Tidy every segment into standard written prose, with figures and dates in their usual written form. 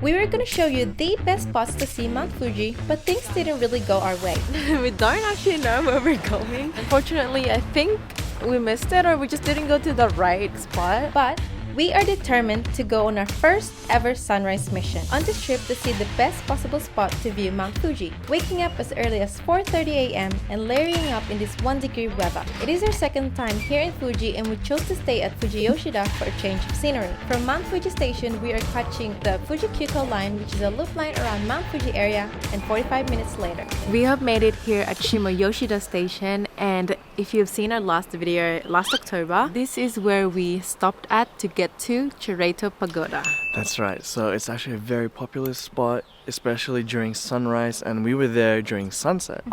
We were gonna show you the best spots to see Mount Fuji, but things didn't really go our way. We don't actually know where we're going. Unfortunately, I think we missed it or we just didn't go to the right spot. But we are determined to go on our first ever sunrise mission on this trip to see the best possible spot to view Mount Fuji, waking up as early as 4:30 a.m. and layering up in this 1-degree weather. It is our second time here in Fuji and we chose to stay at Fuji Yoshida for a change of scenery. From Mount Fuji Station, we are catching the Fuji Kyuko line, which is a loop line around Mount Fuji area, and 45 minutes later. We have made it here at Shimo Yoshida Station, and if you've seen our last video last October, this is where we stopped at to get to Chenogoes Pagoda. That's right, so it's actually a very popular spot, especially during sunrise, and we were there during sunset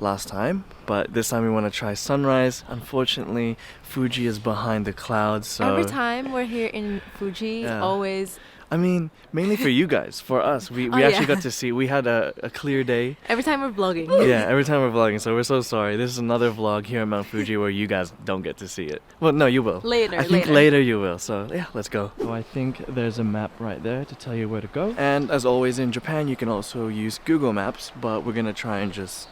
last time, but this time we want to try sunrise. Unfortunately, Fuji is behind the clouds, so every time we're here in Fuji, always, I mean, mainly for you guys. For us, we actually got to see, we had a clear day. Every time we're vlogging. Yeah, every time we're vlogging, so we're so sorry. This is another vlog here at Mount Fuji where you guys don't get to see it. Well, no, you will. Later, I think later you will, so yeah, let's go. So I think there's a map right there to tell you where to go. And as always in Japan, you can also use Google Maps, but we're gonna try and just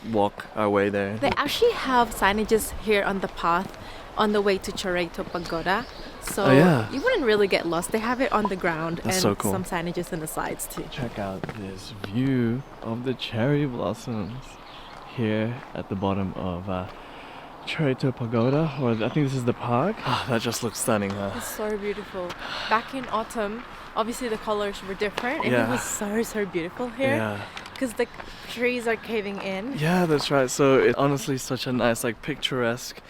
walk our way there. They actually have signages here on the path on the way to Chenogoes Pagoda, so you wouldn't really get lost. They have it on the ground. That's and so cool. Some signages on the sides too. Check out this view of the cherry blossoms here at the bottom of Chenogoes Pagoda, or I think this is the park. That just looks stunning, huh? It's so beautiful. Back in autumn, obviously the colors were different, and it was so beautiful here because the trees are caving in. Yeah, that's right. So it's honestly such a nice, like, picturesque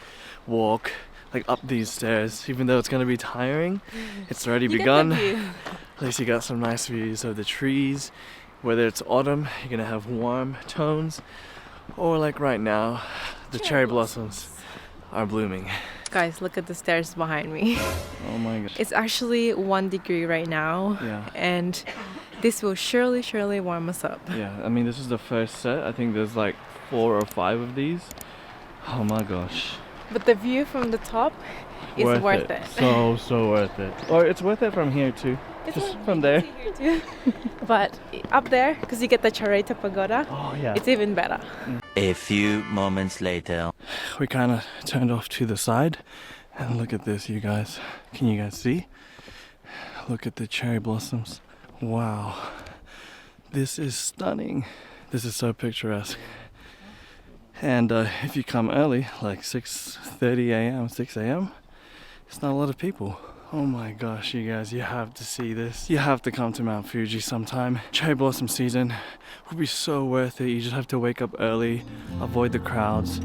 walk, like up these stairs. Even though it's gonna be tiring, it's already begun. At least you got some nice views of the trees. Whether it's autumn, you're gonna have warm tones, or like right now, the cherry blossoms are blooming. Guys, look at the stairs behind me. Oh my gosh. It's actually 1 degree right now, and this will surely warm us up. Yeah, I mean, this is the first set. I think there's like 4 or 5 of these. Oh my gosh. But the view from the top is worth it. So worth it. Or it's worth it from here too. Just from there. But up there, because you get the Chenogoes Pagoda, it's even better. A few moments later. We kind of turned off to the side, and look at this, you guys. Can you guys see? Look at the cherry blossoms. Wow. This is stunning. This is so picturesque. And if you come early, like 6:30 a.m., 6 a.m., it's not a lot of people. Oh my gosh, you guys, you have to see this. You have to come to Mount Fuji sometime. Cherry blossom season will be so worth it. You just have to wake up early, avoid the crowds.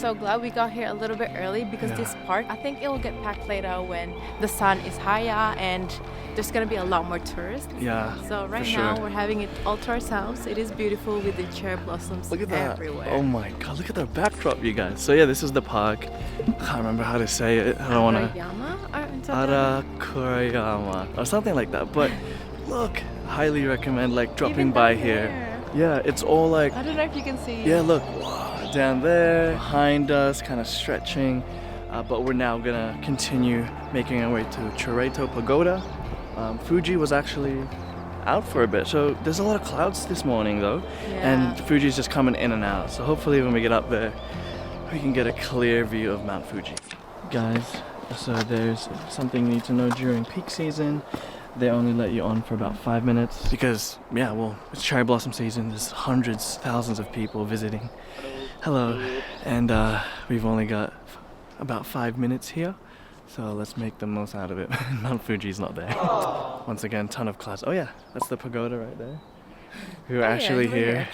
So glad we got here a little bit early because this park, I think it will get packed later when the sun is higher and there's gonna be a lot more tourists. Yeah. So right now we're having it all to ourselves. It is beautiful with the cherry blossoms everywhere. Oh my god, look at the backdrop, you guys. So yeah, this is the park. I can't remember how to say it. I don't wanna. Arakurayama or something like that. But look, highly recommend like dropping by here. Yeah, it's all like, I don't know if you can see. Yeah, look. Down there, behind us, kind of stretching, but we're now gonna continue making our way to Chenogoes Pagoda. Fuji was actually out for a bit, so there's a lot of clouds this morning though, and Fuji's just coming in and out, so hopefully when we get up there we can get a clear view of Mount Fuji. Guys, so there's something you need to know. During peak season they only let you on for about 5 minutes because it's cherry blossom season. There's hundreds, thousands of people visiting. Hello, and we've only got about 5 minutes here, so let's make the most out of it. Mount Fuji's not there. Once again, ton of clouds. Oh yeah, that's the pagoda right there. We were actually here.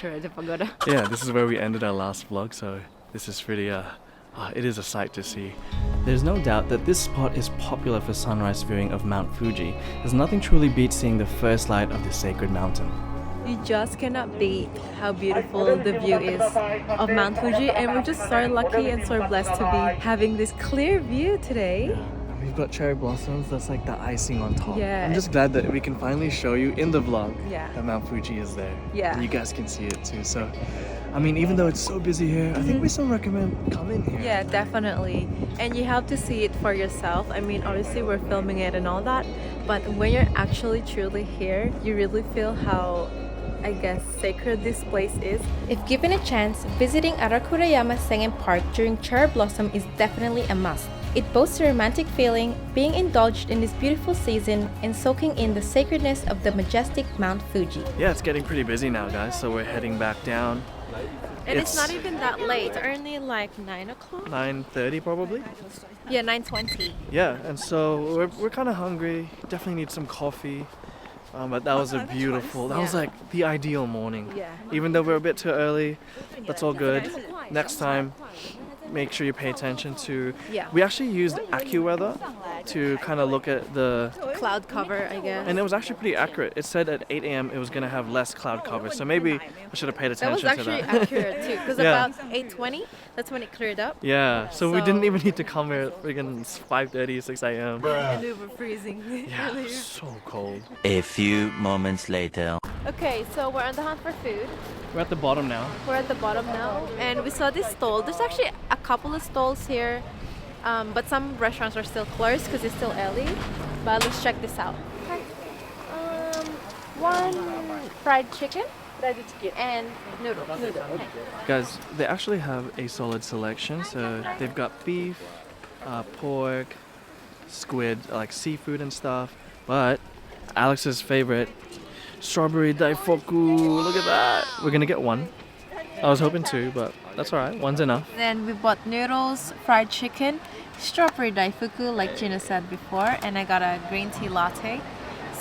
Yeah, this is where we ended our last vlog, so this is pretty, it is a sight to see. There's no doubt that this spot is popular for sunrise viewing of Mount Fuji, as nothing truly beats seeing the first light of this sacred mountain. You just cannot beat how beautiful the view is of Mount Fuji, and we're just so lucky and so blessed to be having this clear view today. we've got cherry blossoms. That's like the icing on top. Yeah. I'm just glad that we can finally show you in the vlog Yeah. that Mount Fuji is there. Yeah. You guys can see it too. So, I mean, even though it's so busy here, I think we still recommend coming here. Yeah, definitely. And you have to see it for yourself. I mean, obviously we're filming it and all that, but when you're actually truly here, you really feel how, I guess, sacred this place is. If given a chance, visiting Arakurayama Sengen Park during cherry blossom is definitely a must. It boasts a romantic feeling, being indulged in this beautiful season and soaking in the sacredness of the majestic Mount Fuji. Yeah, it's getting pretty busy now, guys. So we're heading back down. And it's not even that late, only like 9 o'clock? 9:30 probably. Yeah, 9:20. Yeah, and so we're kind of hungry. Definitely need some coffee. But that was a beautiful. That was Yeah. like the ideal morning. Yeah. Even though we're a bit too early, that's all good. Next time, make sure you pay attention to. Yeah. We actually used AccuWeather to kind of look at the, Cloud cover, I guess. and it was actually pretty accurate. It said at 8 a.m. it was gonna have less cloud cover, so maybe I should have paid That was attention to actually that. accurate too, because Yeah. about 8:20, that's when it cleared up. Yeah, so we didn't So- even need to come here at friggin' 5:30, 6 a.m. And we were freezing Yeah, earlier. so cold. A few moments later. Okay, so we're on the hunt for food. We're at the bottom now. We're at the bottom now, and we saw this stall. There's actually a couple of stalls here, but some restaurants are still closed because it's still early. But let's check this out. One fried chicken and noodle. Guys, they actually have a solid selection. So they've got beef, pork, squid, like seafood and stuff. But Alex's favorite, strawberry daifuku. Look at that. We're gonna get one. I was hoping two, but that's alright. One's enough. Then we bought noodles, fried chicken, strawberry daifuku, like Gina said before, and I got a green tea latte.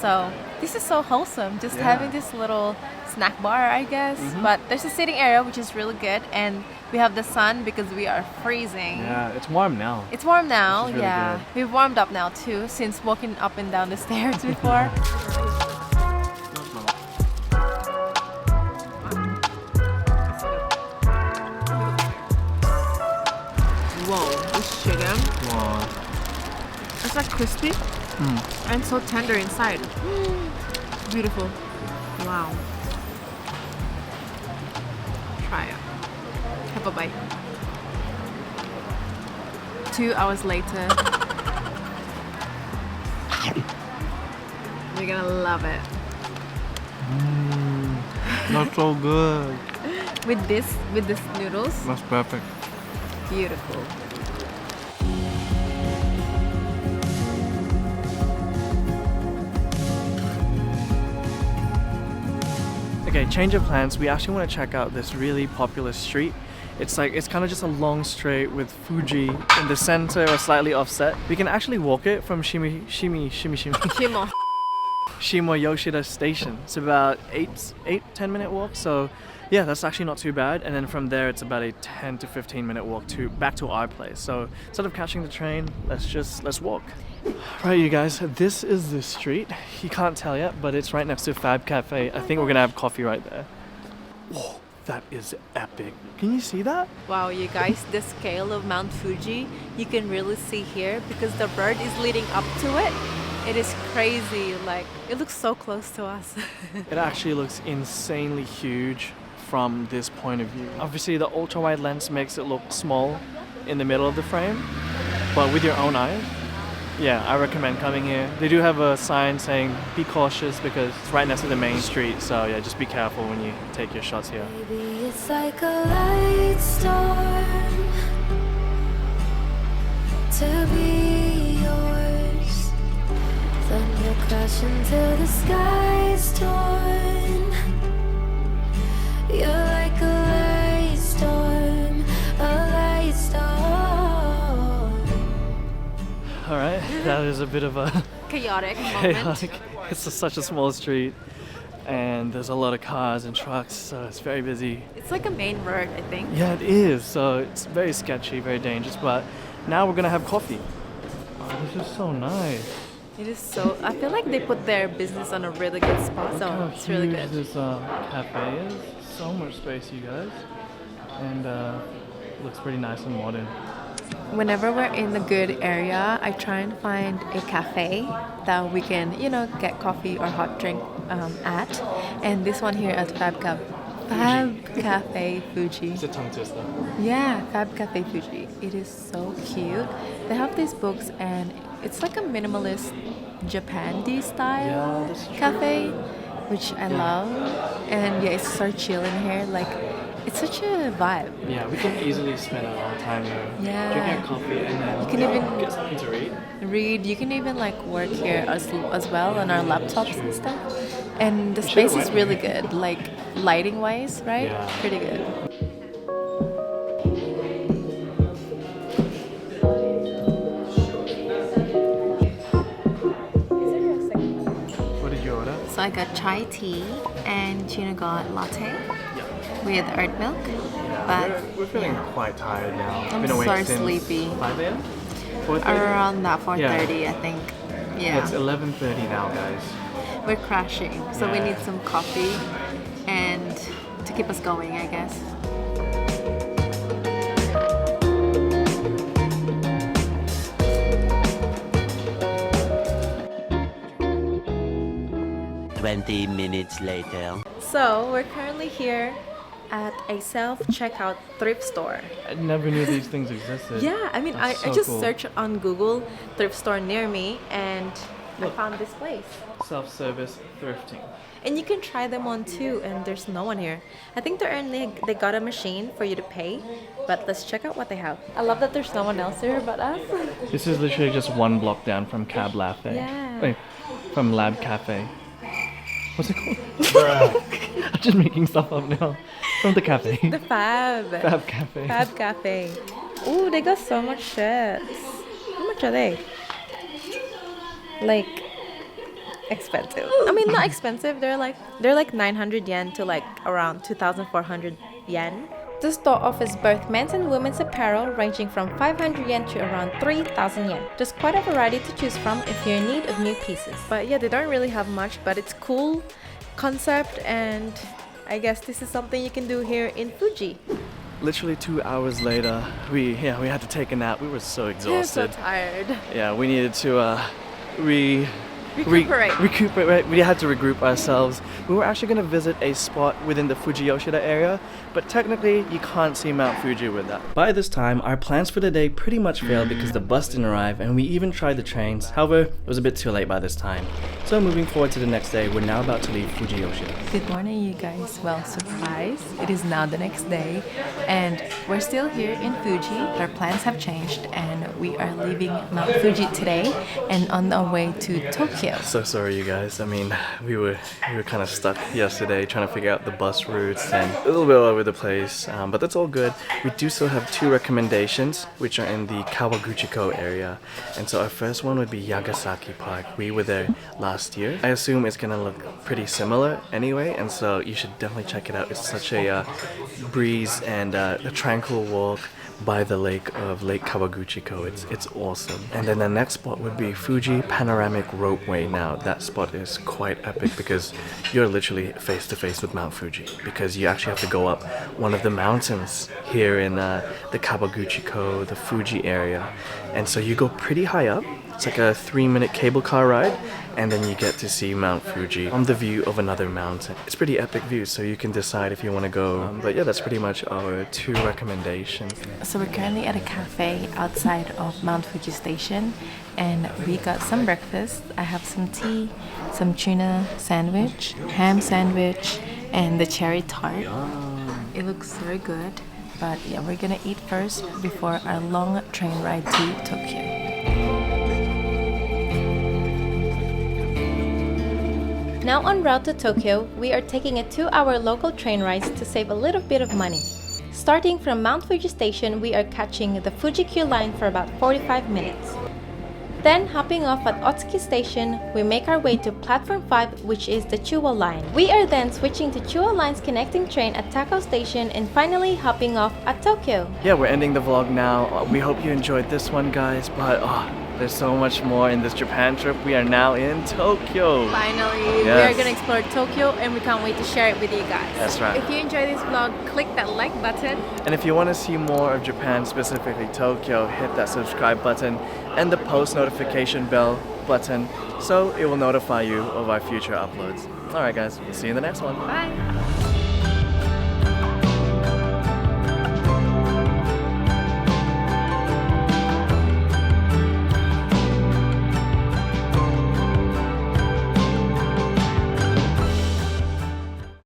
So this is so wholesome, just Yeah. having this little snack bar, I guess. But there's a sitting area, which is really good, and we have the sun because we are freezing. Yeah, it's warm now. It's warm now, Which is really yeah. good. We've warmed up now too, since walking up and down the stairs before. Whoa, this chicken, Wow. it's like crispy and so tender inside. Beautiful. Wow. Try it. Have a bite. 2 hours later. You're gonna love it. That's so good. With this noodles, That's perfect. beautiful. Okay, change of plans. We actually want to check out this really popular street. It's kind of just a long straight with Fuji in the center or slightly offset. We can actually walk it from Shimo. Shimo Yoshida Station. It's about 10 minute walk. So yeah, that's actually not too bad. And then from there, it's about a 10 to 15 minute walk back to our place. So instead of catching the train, let's walk. Right, you guys, this is the street. You can't tell yet, but it's right next to Fab Cafe. I think we're gonna have coffee right there. Whoa, that is epic. Can you see that? Wow, you guys, the scale of Mount Fuji, you can really see here because the bird is leading up to it. It is crazy, like, it looks so close to us. It actually looks insanely huge from this point of view. Obviously, the ultra-wide lens makes it look small in the middle of the frame, but with your own eyes, yeah, I recommend coming here. They do have a sign saying be cautious because it's right next to the main street, so yeah, just be careful when you take your shots here. Maybe it's like a light storm to be yours. Thunder crashing till the sky's torn. You're like a light storm, a light storm. All right, that is a bit of a Chaotic moment. chaotic. It's such a small street, and there's a lot of cars and trucks, so it's very busy. It's like a main road, I think. Yeah, it is. So it's very sketchy, very dangerous. But now we're gonna have coffee. Oh, this is so nice. It is so, I feel like they put their business on a really good spot, Look so how it's really huge good. this cafe is. So much space, you guys, and looks pretty nice and modern. whenever we're in the good area, I try and find a cafe that we can, you know, get coffee or hot drink at. And this one here at Fab Cafe Fuji. It's a tongue twister. Yeah, Fab Cafe Fuji. It is so cute. They have these books and it's like a minimalist Japan-y style cafe, which I love. And yeah, it's so chill in here. Like, it's such a vibe. Yeah, we can easily spend a long time there. Yeah. Drinking a coffee and then You can even get something to read. You can even like work here as well on our laptops and stuff. And the space is really good, like lighting wise, right? Yeah. Pretty good. What did you order? So I got chai tea and chenogoes latte with earth milk. But We're feeling quite tired now. I'm Been awake so since sleepy. 5 a.m? 4:30? Around that 4:30, I think. Yeah. It's 11:30 now, guys. We're crashing, so we Yeah. need some coffee and to keep us going, I guess. Twenty minutes later. So, we're currently here at a self-checkout thrift store. I never knew these things existed. Yeah, I mean, I That's so just cool. searched on Google thrift store near me and Look. I found this place. Self-service thrifting. And you can try them on too, and there's no one here. I think they got a machine for you to pay, but let's check out what they have. I love that there's no one else here but us. This is literally just one block down from Cab Latte. Yeah. Wait, from Lab Cafe. What's it called? I'm just making stuff up now. From the cafe. The Fab. Fab Cafe. Fab Cafe. Ooh, they got so much shirts. How much are they? Like, expensive. I mean, not expensive. They're like 900 yen to like around 2,400 yen. The store offers both men's and women's apparel ranging from 500 yen to around 3,000 yen. There's quite a variety to choose from if you're in need of new pieces. But yeah, they don't really have much, but it's cool concept, and I guess this is something you can do here in Fuji. Literally 2 hours later, we had to take a nap. We were so I'm so exhausted. tired. Yeah, we needed to Recuperate. recuperate. We had to regroup ourselves. We were actually going to visit a spot within the Fuji Yoshida area, but technically you can't see Mount Fuji with that. By this time, our plans for the day pretty much failed because the bus didn't arrive, and we even tried the trains. However, it was a bit too late by this time. So moving forward to the next day, we're now about to leave Fuji Yoshida. Good morning, you guys. Well, surprise. It is now the next day, and we're still here in Fuji. Our plans have changed, and we are leaving Mount Fuji today and on our way to Tokyo. So sorry, you guys. I mean, we were kind of stuck yesterday trying to figure out the bus routes and a little bit all over the place, but that's all good. We do still have 2 recommendations, which are in the Kawaguchiko area. And so our first one would be Yagasaki Park. We were there last year. I assume it's gonna look pretty similar anyway, and so you should definitely check it out. It's such a breeze and a tranquil walk by the lake of Lake Kawaguchiko. It's awesome. And then the next spot would be Fuji Panoramic Ropeway. Now that spot is quite epic because you're literally face to face with Mount Fuji, because you actually have to go up one of the mountains here in the Kawaguchiko, the Fuji area. And so you go pretty high up. It's like a 3-minute cable car ride, and then you get to see Mount Fuji from the view of another mountain. It's pretty epic view, so you can decide if you want to go. But yeah, that's pretty much our 2 recommendations. So we're currently at a cafe outside of Mount Fuji Station, and we got some breakfast. I have some tea, some tuna sandwich, ham sandwich, and the cherry tart. It looks very good, but yeah, we're gonna eat first before our long train ride to Tokyo. Now en route to Tokyo, we are taking a 2-hour local train ride to save a little bit of money. Starting from Mount Fuji Station, we are catching the Fuji Q line for about 45 minutes. Then, hopping off at Otsuki Station, we make our way to Platform 5, which is the Chuo line. We are then switching to Chuo line's connecting train at Takao Station and finally hopping off at Tokyo. Yeah, we're ending the vlog now. We hope you enjoyed this one, guys, but There's so much more in this Japan trip. We are now in Tokyo. Finally, Yes. we are gonna explore Tokyo and we can't wait to share it with you guys. That's right. If you enjoy this vlog, click that like button. And if you want to see more of Japan, specifically Tokyo, hit that subscribe button and the post notification bell button so it will notify you of our future uploads. Alright guys, see you in the next one. Bye!